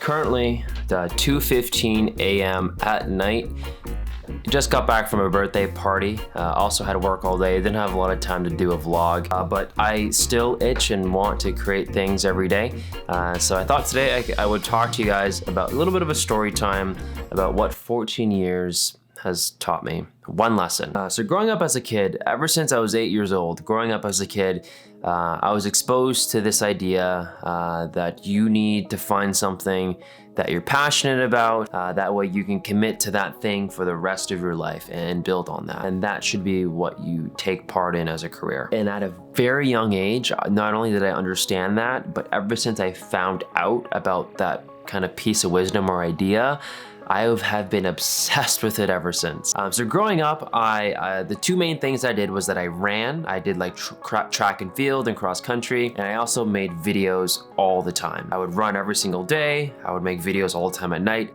currently 2:15 a.m. at night. Just got back from a birthday party. Also had to work all day. Didn't have a lot of time to do a vlog, but I still itch and want to create things every day. So I thought today I would talk to you guys about a little bit of a story time about what 14 years has taught me. One lesson. So growing up as a kid, ever since I was 8 years old, growing up as a kid, I was exposed to this idea that you need to find something that you're passionate about. That way you can commit to that thing for the rest of your life and build on that. And that should be what you take part in as a career. And at a very young age, not only did I understand that, but ever since I found out about that kind of piece of wisdom or idea, I have been obsessed with it ever since. So growing up, the two main things I did was that I ran. I did like track and field and cross country, and I also made videos all the time. I would run every single day. I would make videos all the time at night.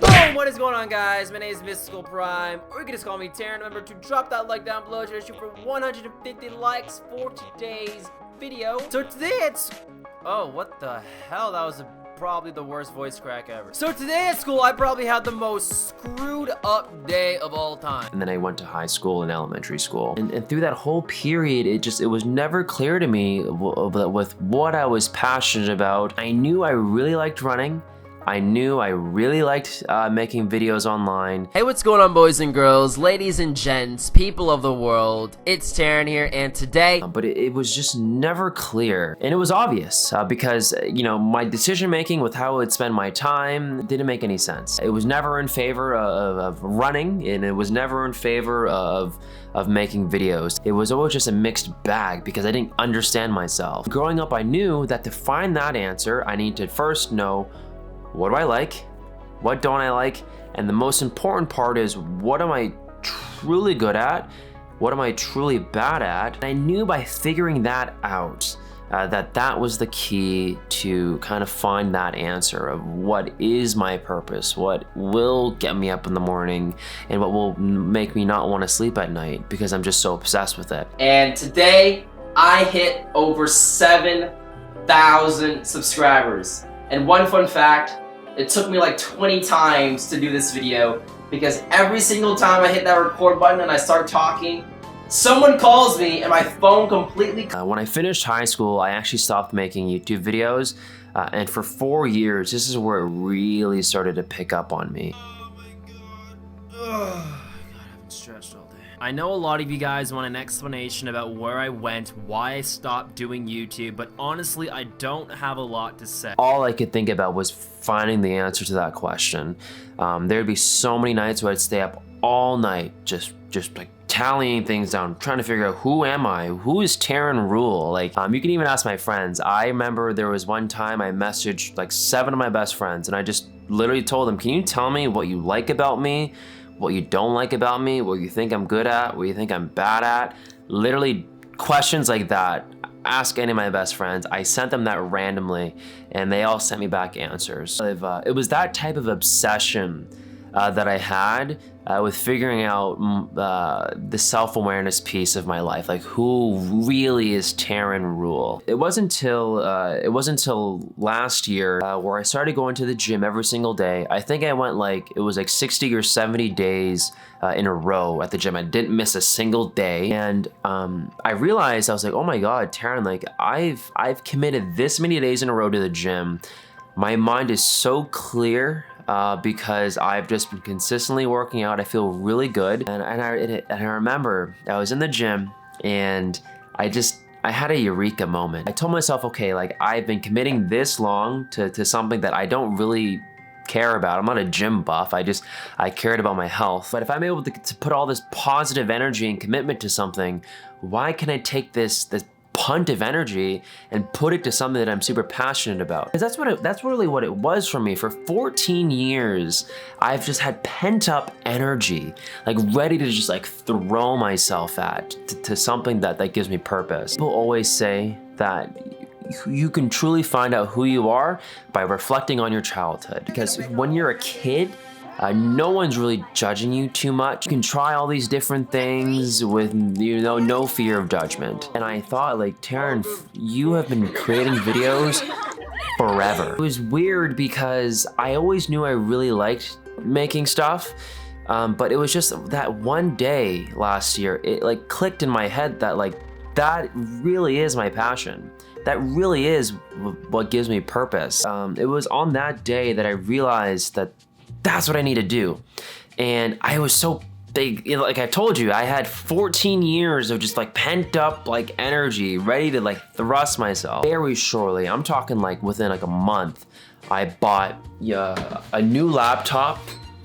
Boom! What is going on, guys? My name is Mystical Prime, or you can just call me Terren. Remember to drop that like down below to shoot for 150 likes for today's video. So today it's... Oh, what the hell? That was probably the worst voice crack ever. So today at school, I probably had the most screwed up day of all time. And then I went to high school and elementary school. And through that whole period, it was never clear to me with what I was passionate about. I knew I really liked running. I knew I really liked making videos online. Hey, what's going on, boys and girls, ladies and gents, people of the world? It's Terren here, and today... But it was just never clear. And it was obvious because, you know, my decision making with how I would spend my time didn't make any sense. It was never in favor of running, and it was never in favor of making videos. It was always just a mixed bag because I didn't understand myself. Growing up, I knew that to find that answer, I need to first know, what do I like? What don't I like? And the most important part is, what am I truly good at? What am I truly bad at? And I knew by figuring that out that was the key to kind of find that answer of what is my purpose, what will get me up in the morning, and what will make me not want to sleep at night because I'm just so obsessed with it. And today, I hit over 7,000 subscribers. And one fun fact, it took me like 20 times to do this video because every single time I hit that record button and I start talking, someone calls me and my phone completely... When I finished high school, I actually stopped making YouTube videos, and for 4 years, this is where it really started to pick up on me. Oh my god. God, I've been stretched all day. I know a lot of you guys want an explanation about where I went, why I stopped doing YouTube, but honestly, I don't have a lot to say. All I could think about was finding the answer to that question. There'd be so many nights where I'd stay up all night, just like tallying things down, trying to figure out who am I, who is Terren Rule. Like, you can even ask my friends. I remember there was one time I messaged like 7 of my best friends, and I just literally told them, can you tell me what you like about me, what you don't like about me, what you think I'm good at, what you think I'm bad at. Literally questions like that. Ask any of my best friends. I sent them that randomly, and they all sent me back answers. It was that type of obsession that I had with figuring out the self-awareness piece of my life, like who really is Terren Rule. It wasn't until last year where I started going to the gym every single day. I think I went it was like 60 or 70 days in a row at the gym. I didn't miss a single day, and I realized, I was like, oh my god, Terren, like I've committed this many days in a row to the gym. My mind is so clear because I've just been consistently working out. I feel really good, and I remember I was in the gym and I had a eureka moment. I told myself, okay, like I've been committing this long to something that I don't really care about. I'm not a gym buff. I cared about my health. But if I'm able to put all this positive energy and commitment to something, why can I take this punt of energy and put it to something that I'm super passionate about? Because that's really what it was for me. For 14 years, I've just had pent up energy, like ready to just like throw myself at to something that gives me purpose. People always say that you can truly find out who you are by reflecting on your childhood. Because when you're a kid, no one's really judging you too much. You can try all these different things with, you know, no fear of judgment. And I thought, like, Terren, you have been creating videos forever. It was weird because I always knew I really liked making stuff, but it was just that one day last year, it like clicked in my head that like, that really is my passion. That really is what gives me purpose. It was on that day that I realized that that's what I need to do. And I was so big, you know, like I told you, I had 14 years of just like pent up like energy, ready to like thrust myself. Very shortly, I'm talking like within like a month, I bought a new laptop.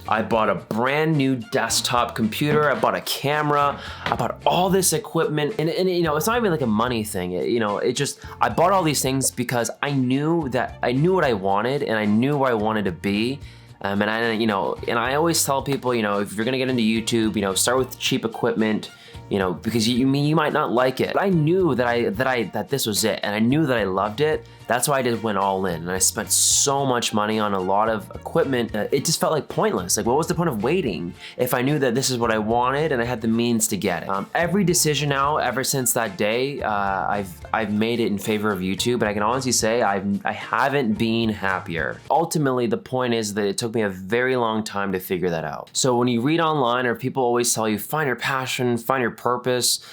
I bought a brand new desktop computer. I bought a camera. I bought all this equipment, and you know, it's not even like a money thing. I bought all these things because I knew what I wanted, and I knew where I wanted to be. And I always tell people, you know, if you're gonna get into YouTube, you know, start with cheap equipment, you know, because you might not like it. But I knew that this was it, and I knew that I loved it. That's why I just went all in, and I spent so much money on a lot of equipment. It just felt like pointless. Like, what was the point of waiting if I knew that this is what I wanted and I had the means to get it? Every decision now, ever since that day, I've made it in favor of YouTube, and I can honestly say I haven't been happier. Ultimately, the point is that it took me a very long time to figure that out. So when you read online, or people always tell you, find your passion, find your purpose,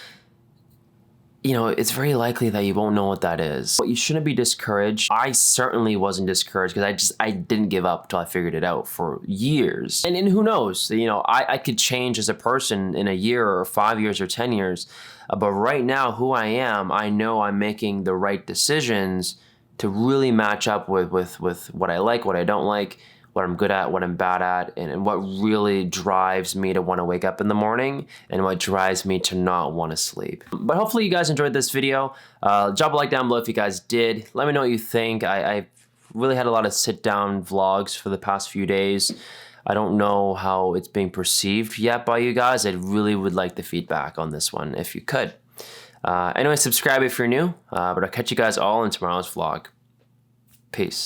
you know, it's very likely that you won't know what that is. But you shouldn't be discouraged. I certainly wasn't discouraged because I didn't give up until I figured it out for years. And who knows, you know, I could change as a person in a year or 5 years or 10 years. But right now, who I am, I know I'm making the right decisions to really match up with what I like, what I don't like, what I'm good at, what I'm bad at, and what really drives me to want to wake up in the morning, and what drives me to not want to sleep. But hopefully you guys enjoyed this video. Drop a like down below if you guys did. Let me know what you think. I really had a lot of sit-down vlogs for the past few days. I don't know how it's being perceived yet by you guys. I really would like the feedback on this one if you could. Anyway, subscribe if you're new, but I'll catch you guys all in tomorrow's vlog. Peace.